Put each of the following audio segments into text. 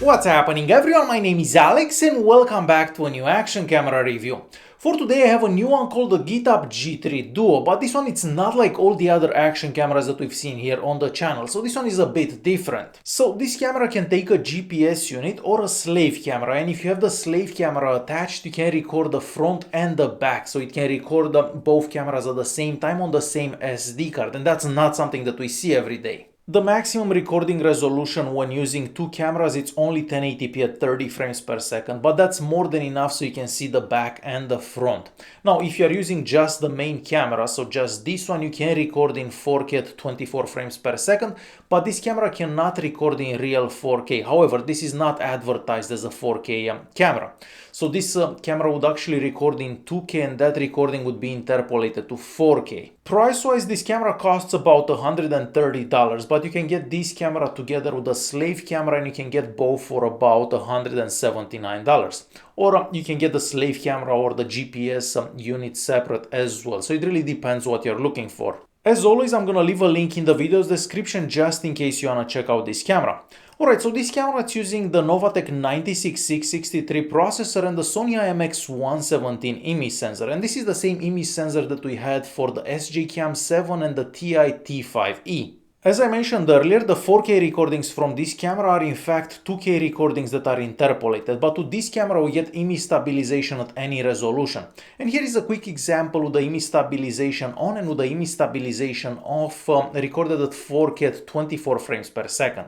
What's happening everyone, my name is Alex and welcome back to a new action camera review. For today I have a new one called the GitUp G3 Duo, but this one it's not like all the other action cameras that we've seen here on the channel, so this one is a bit different. So this camera can take a GPS unit or a slave camera, and if you have the slave camera attached you can record the front and the back, so it can record both cameras at the same time on the same SD card, and that's not something that we see every day. The maximum recording resolution when using two cameras it's only 1080p at 30 frames per second, but that's more than enough so you can see the back and the front. Now if you are using just the main camera, so just this one, you can record in 4K at 24 frames per second, but this camera cannot record in real 4K. However, this is not advertised as a 4K camera. So this camera would actually record in 2K and that recording would be interpolated to 4K. Price-wise, this camera costs about $130, but you can get this camera together with a slave camera and you can get both for about $179. Or you can get the slave camera or the GPS unit separate as well. So it really depends what you're looking for. As always, I'm gonna leave a link in the video's description just in case you wanna check out this camera. Alright, so this camera is using the Novatec 96663 processor and the Sony IMX117 image sensor, and this is the same image sensor that we had for the SJ-Cam 7 and the TI T5e. As I mentioned earlier, the 4K recordings from this camera are in fact 2K recordings that are interpolated, but with this camera we get image stabilization at any resolution. And here is a quick example with the image stabilization on and with the image stabilization off, recorded at 4K at 24 frames per second.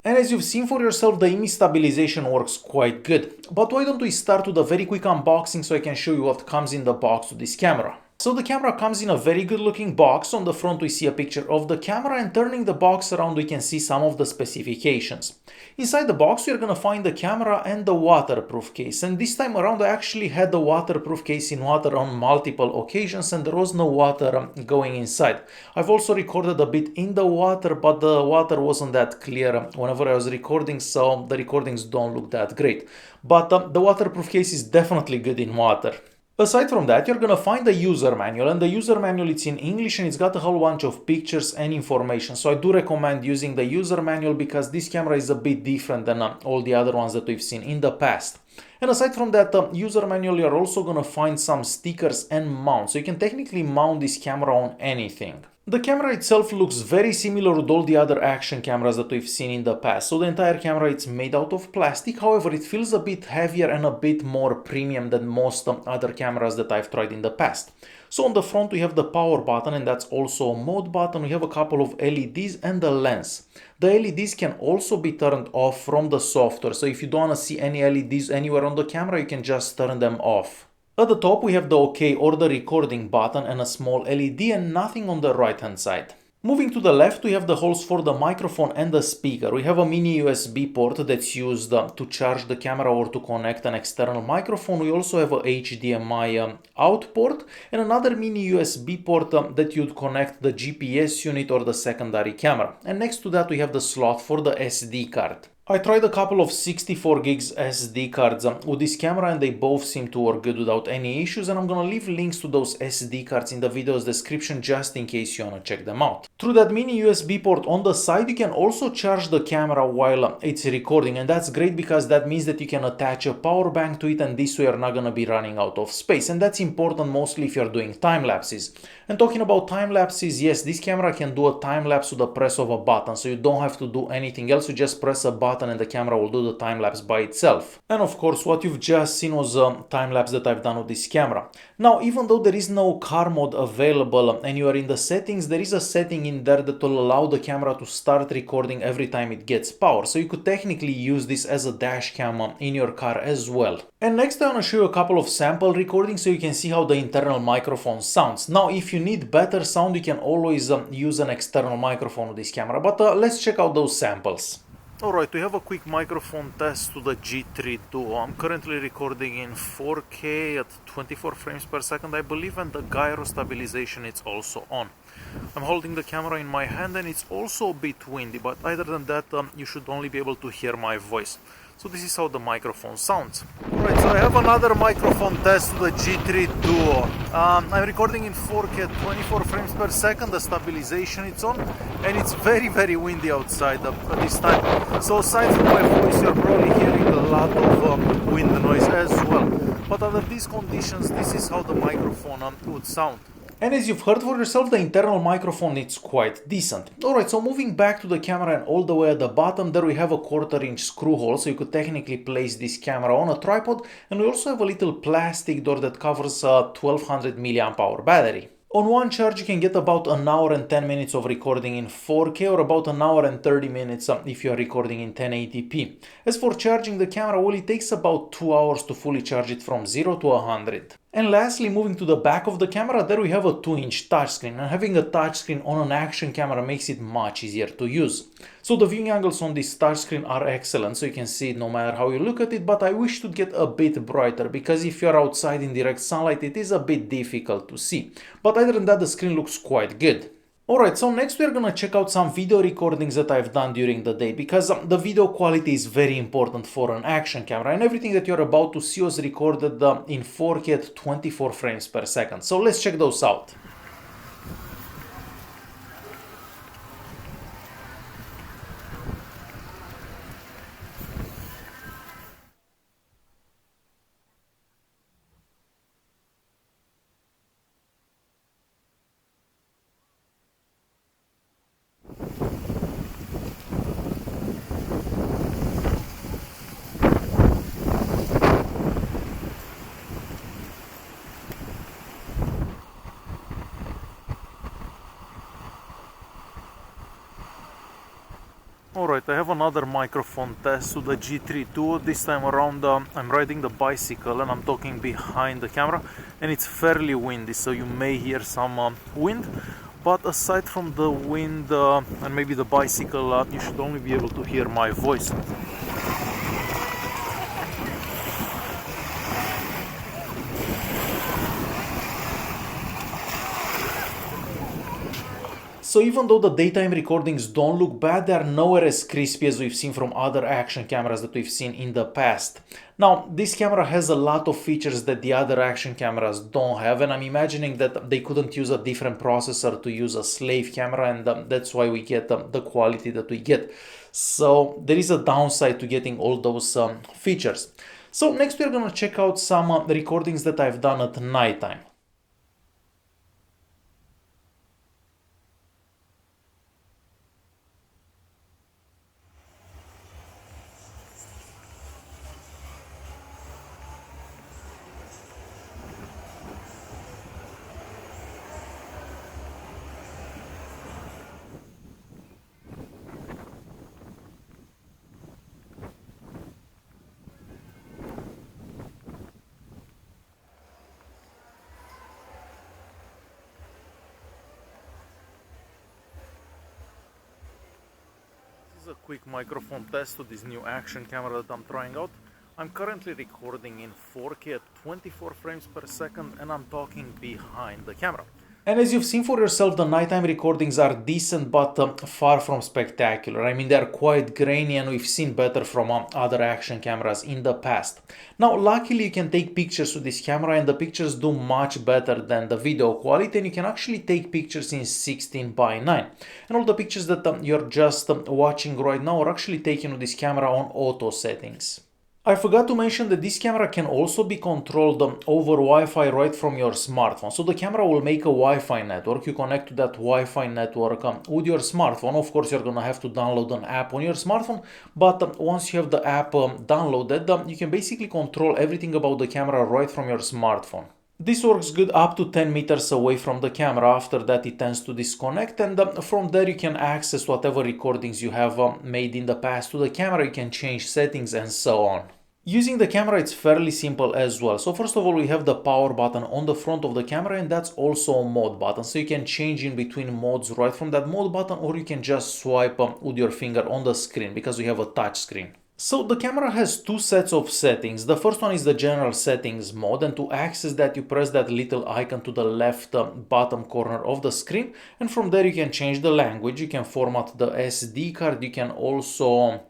And as you've seen for yourself, the image stabilization works quite good. But why don't we start with a very quick unboxing so I can show you what comes in the box with this camera. So the camera comes in a very good looking box. On the front we see a picture of the camera, and turning the box around we can see some of the specifications. Inside the box we are going to find the camera and the waterproof case, and this time around I actually had the waterproof case in water on multiple occasions and there was no water going inside. I've also recorded a bit in the water, but the water wasn't that clear whenever I was recording, so the recordings don't look that great. But the waterproof case is definitely good in water. Aside from that, you're gonna find the user manual, and the user manual it's in English and it's got a whole bunch of pictures and information. So I do recommend using the user manual because this camera is a bit different than all the other ones that we've seen in the past. And aside from that user manual, you're also gonna find some stickers and mounts, so you can technically mount this camera on anything. The camera itself looks very similar to all the other action cameras that we've seen in the past. So the entire camera is made out of plastic, however it feels a bit heavier and a bit more premium than most other cameras that I've tried in the past. So on the front we have the power button, and that's also a mode button. We have a couple of LEDs and the lens. The LEDs can also be turned off from the software, so if you don't want to see any LEDs anywhere on the camera you can just turn them off. At the top we have the OK or the recording button and a small LED, and nothing on the right hand side. Moving to the left we have the holes for the microphone and the speaker. We have a mini USB port that's used to charge the camera or to connect an external microphone. We also have a HDMI out port and another mini USB port that you'd connect the GPS unit or the secondary camera. And next to that we have the slot for the SD card. I tried a couple of 64 gigs SD cards with this camera and they both seem to work good without any issues, and I'm gonna leave links to those SD cards in the video's description just in case you wanna check them out. Through that mini USB port on the side you can also charge the camera while it's recording, and that's great because that means that you can attach a power bank to it, and this way you're not gonna be running out of space, and that's important mostly if you're doing time lapses. And talking about time lapses, yes, this camera can do a time lapse with the press of a button, so you don't have to do anything else, you just press a button and the camera will do the time lapse by itself. And of course what you've just seen was a time lapse that I've done with this camera. Now even though there is no car mode available and you are in the settings, there is a setting in there that will allow the camera to start recording every time it gets power, so you could technically use this as a dash cam in your car as well. And next I want to show you a couple of sample recordings so you can see how the internal microphone sounds. Now if you need better sound you can always use an external microphone with this camera, but let's check out those samples. Alright, we have a quick microphone test to the G3 Duo. I'm currently recording in 4K at 24 frames per second I believe, and the gyro stabilization is also on. I'm holding the camera in my hand and it's also a bit windy, but other than that you should only be able to hear my voice. So this is how the microphone sounds. Alright, so I have another microphone test to the G3 Duo. I'm recording in 4K at 24 frames per second, the stabilization it's on, and it's very windy outside at this time. So aside from my voice, you're probably hearing a lot of wind noise as well. But under these conditions, this is how the microphone would sound. And as you've heard for yourself, the internal microphone is quite decent. Alright, so moving back to the camera and all the way at the bottom, there we have a 1/4 inch screw hole, so you could technically place this camera on a tripod, and we also have a little plastic door that covers a 1200 mAh battery. On one charge you can get about an hour and 10 minutes of recording in 4K or about an hour and 30 minutes if you are recording in 1080p. As for charging the camera, well, it takes about 2 hours to fully charge it from 0 to 100. And lastly, moving to the back of the camera, there we have a 2-inch touchscreen, and having a touchscreen on an action camera makes it much easier to use. So the viewing angles on this touchscreen are excellent, so you can see it no matter how you look at it, but I wish to get a bit brighter, because if you're outside in direct sunlight it is a bit difficult to see. But other than that, the screen looks quite good. Alright, so next we're gonna check out some video recordings that I've done during the day, because the video quality is very important for an action camera, and everything that you're about to see was recorded in 4K at 24 frames per second. So let's check those out. Alright, I have another microphone test to the G3 Duo. This time around I'm riding the bicycle and I'm talking behind the camera, and it's fairly windy, so you may hear some wind. But aside from the wind and maybe the bicycle, you should only be able to hear my voice. So even though the daytime recordings don't look bad, they are nowhere as crispy as we've seen from other action cameras that we've seen in the past. Now, this camera has a lot of features that the other action cameras don't have, and I'm imagining that they couldn't use a different processor to use a slave camera, and that's why we get the quality that we get. So there is a downside to getting all those features. So next we're gonna check out some recordings that I've done at nighttime. A quick microphone test to this new action camera that I'm trying out. I'm currently recording in 4K at 24 frames per second, and I'm talking behind the camera. And as you've seen for yourself, the nighttime recordings are decent, but far from spectacular. I mean, they're quite grainy, and we've seen better from other action cameras in the past. Now, luckily you can take pictures with this camera, and the pictures do much better than the video quality, and you can actually take pictures in 16:9. And all the pictures that you're just watching right now are actually taken with this camera on auto settings. I forgot to mention that this camera can also be controlled over Wi-Fi right from your smartphone. So the camera will make a Wi-Fi network. You connect to that Wi-Fi network with your smartphone. Of course, you're gonna have to download an app on your smartphone, but once you have the app downloaded, you can basically control everything about the camera right from your smartphone. This works good up to 10 meters away from the camera. After that it tends to disconnect, and from there you can access whatever recordings you have made in the past to the camera. You can change settings and so on. Using the camera, it's fairly simple as well. So first of all, we have the power button on the front of the camera, and that's also a mode button. So you can change in between modes right from that mode button, or you can just swipe with your finger on the screen because we have a touch screen. So the camera has two sets of settings. The first one is the general settings mode, and to access that you press that little icon to the left bottom corner of the screen, and from there you can change the language, you can format the SD card, you can also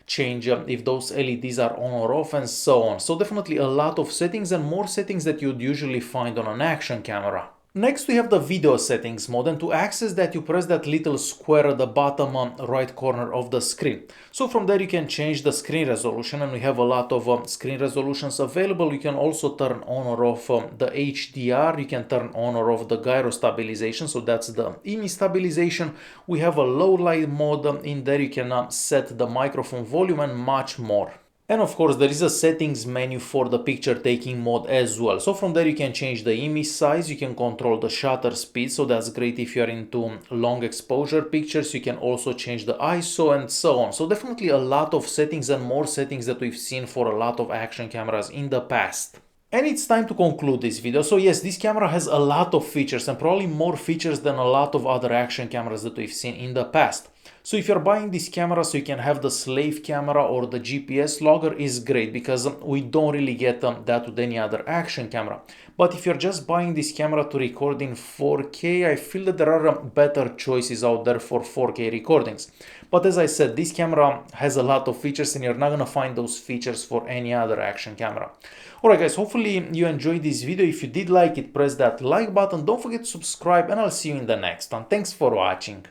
change if those LEDs are on or off and so on. So definitely a lot of settings and more settings that you'd usually find on an action camera. Next we have the video settings mode, and to access that you press that little square at the bottom right corner of the screen. So from there you can change the screen resolution, and we have a lot of screen resolutions available. You can also turn on or off the HDR, you can turn on or off the gyro stabilization, so that's the image stabilization. We have a low light mode, in there you can set the microphone volume and much more. And of course there is a settings menu for the picture taking mode as well. So from there you can change the image size, you can control the shutter speed, so that's great if you're into long exposure pictures. You can also change the ISO and so on. So definitely a lot of settings and more settings that we've seen for a lot of action cameras in the past. And it's time to conclude this video. So yes, this camera has a lot of features and probably more features than a lot of other action cameras that we've seen in the past. So if you're buying this camera so you can have the slave camera or the GPS logger, is great because we don't really get that with any other action camera. But if you're just buying this camera to record in 4K, I feel that there are better choices out there for 4K recordings. But as I said, this camera has a lot of features and you're not gonna find those features for any other action camera. Alright guys, hopefully you enjoyed this video. If you did like it, press that like button. Don't forget to subscribe and I'll see you in the next one. Thanks for watching.